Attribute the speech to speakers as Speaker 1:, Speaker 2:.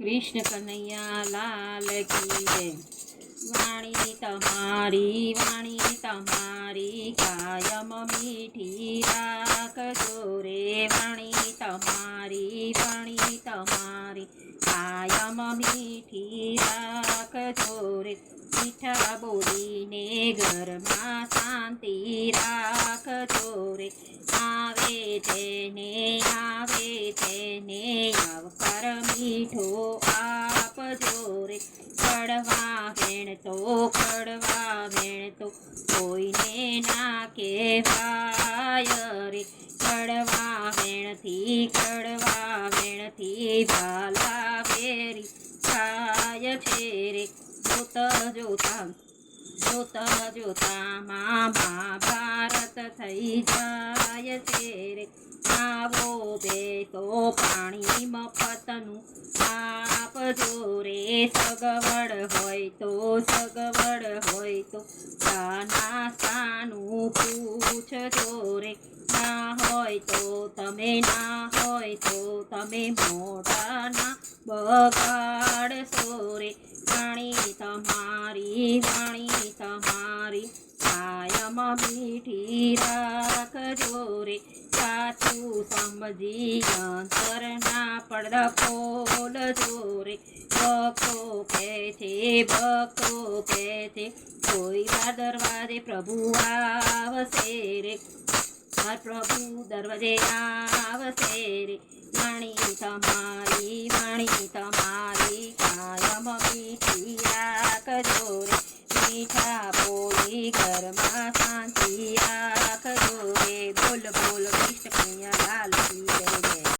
Speaker 1: कृष्ण कन्हैया लाल की जय। वाणी तमारी कायम मीठी राखजो रे। वाणी तमारी कायम मीठी राखजो रे। मीठा बोलीने घરમાં શાંતિ રાખજો રે। આવે તેને આવકાર મીઠો આપજો રે। કડવા વેણતો કોઈને ના કહેવાય રે। કડવા વેણથી ભાલા વેરી થાય છે રે। જોતા જોતામાં મહાભારત થઈ જાય છે રે। આવો બે તો પાણી મફતનું આપજો રે। સગવડ હોય તો ચા નાસ્તાનું પૂછજો રે। ના હોય તો તમે મોઢાના બગાડશો રે। વાણી તમારી કાયમ મીઠી રાખજો રે। સાચું સમજી અંતરના પડદા ખોલજો રે। ભક્તો કહે છે કોઈ વાર દરવાજે પ્રભુ આવશે રે। પ્રભુ દરવાજે આવશે રે। વાણી તમારી કાયમ મીઠી રાખજો રે। મીઠા બોલી ઘરમાં શાંતિ